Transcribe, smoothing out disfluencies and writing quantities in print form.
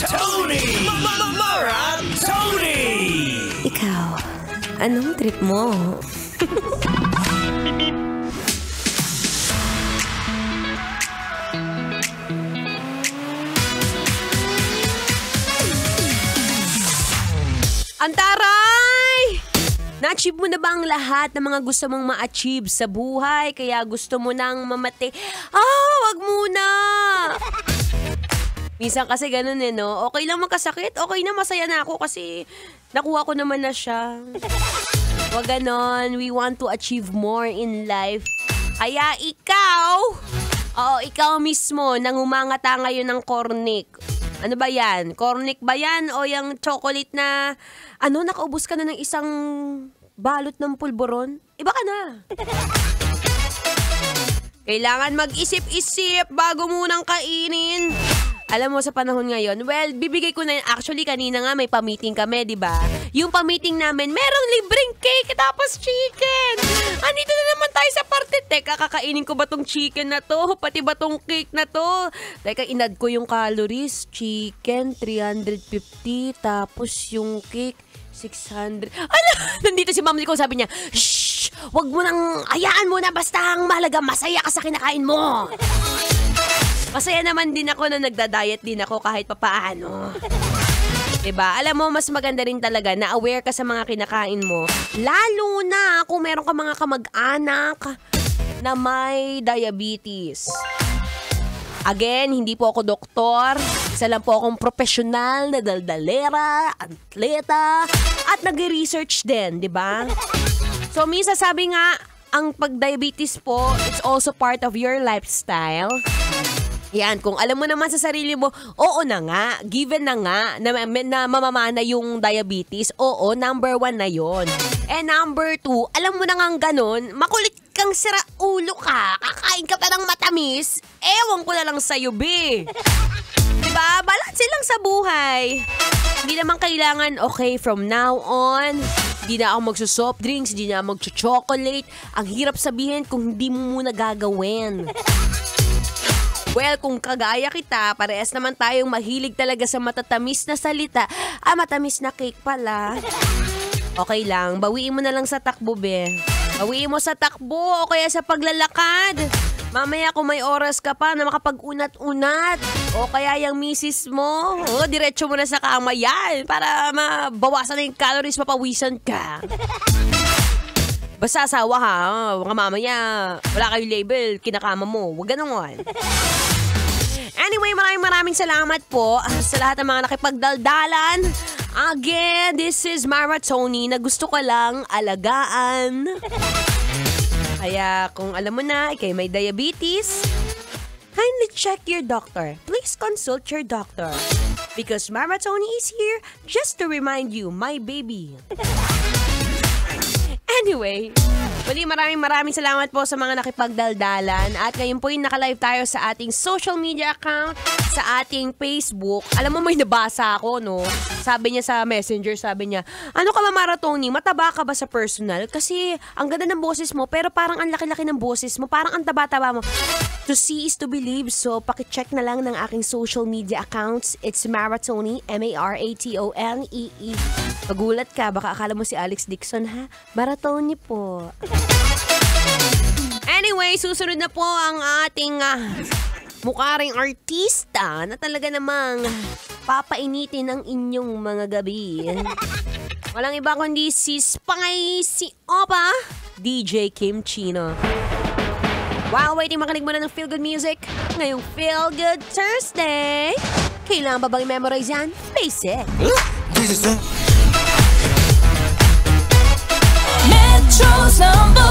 Maratoni! Maratoni! Ikaw, anong trip mo? Antaray! Na-achieve mo na ba ang lahat ng mga gusto mong ma-achieve sa buhay? Kaya gusto mo nang mamati? Wag muna! Minsan kasi ganun no? Okay lang magkasakit, okay na, masaya na ako kasi nakuha ko naman na siya. Wag ganon, we want to achieve more in life. Kaya ikaw mismo, nangumangata ngayon ng cornic. Ano ba yan? Cornic ba yan? O yung chocolate na, nakaubos ka na ng isang balot ng pulburon? Iba ka na. Kailangan mag-isip-isip bago munang kainin. Alam mo, sa panahon ngayon, bibigay ko na yun. Actually, kanina nga may pa-meeting kami, di ba? Yung pa-meeting namin, merong libreng cake tapos chicken. Andito na naman tayo sa parte. Teka, kakainin ko ba tong chicken na to? Pati ba tong cake na to? Teka, inad ko yung calories. Chicken, 350. Tapos yung cake, 600. Nandito si Ma'am Liko, sabi niya, shh! Wag mo nang, hayaan mo na, basta ang mahalaga, masaya ka sa kinakain mo. Masaya naman din ako na nagda-diet din ako kahit papaano. Diba? Alam mo, mas maganda rin talaga na aware ka sa mga kinakain mo. Lalo na kung meron ka mga kamag-anak na may diabetes. Again, hindi po ako doktor. Isa lang po akong profesional na daldalera, atleta, at nag-research din, diba? So, minsan sabi nga, ang pag-diabetes po, it's also part of your lifestyle. Yan, kung alam mo naman sa sarili mo, oo na nga, given na nga, na mamamana yung diabetes, oo, number 1 na yon. And number 2, alam mo na nga ganun, makulit kang sira ulo ka, kakain ka pa ng matamis, ewan ko na lang sa'yo, be. Diba? Balanse lang sa buhay. Hindi naman kailangan, okay, from now on, hindi na ako magsusoft drinks, hindi na ako magcho-chocolate. Ang hirap sabihin kung hindi mo muna gagawin. Well, kung kagaya kita, parehas naman tayong mahilig talaga sa matatamis na salita. Matamis na cake pala. Okay lang, bawiin mo na lang sa takbo, be. Bawiin mo sa takbo o kaya sa paglalakad. Mamaya kung may oras ka pa na makapag-unat-unat. O kaya yung misis mo, diretso mo na sa kama yan para mabawasan na yung calories, mapawisan ka. Basta asawa ha, mga mamaya, wala kayong label, kinakama mo. Huwag ganon. Anyway, maraming salamat po sa lahat ng mga nakipagdaldalan. Again, this is Maratoni na gusto ko lang alagaan. Kaya kung alam mo na, ikay may diabetes, kindly check your doctor. Please consult your doctor. Because Maratoni is here just to remind you, my baby. Anyway, muli maraming salamat po sa mga nakipagdaldalan. At ngayon po yung naka-live tayo sa ating social media account, sa ating Facebook. Alam mo, may nabasa ako, no? Sabi niya sa messenger, sabi niya, ano ka ba, Maratoni? Mataba ka ba sa personal? Kasi ang ganda ng boses mo, pero parang ang laki-laki ng boses mo. Parang ang taba-taba mo. To see is to believe. So, pakicheck na lang ng aking social media accounts. It's Maratoni, M-A-R-A-T-O-N-E-E. Pagulat ka, baka akala mo si Alex Dixon, ha? Maratoni po. Anyway, susunod na po ang ating mukharing artista na talaga namang papainitin ang inyong mga gabi. Walang iba kundi si Spicy Opa, DJ Kim Chino. While waiting, makinig mo na ng Feel Good Music ngayong Feel Good Thursday. Kailangan ba bang i-memorize yan? Basic. Metro's number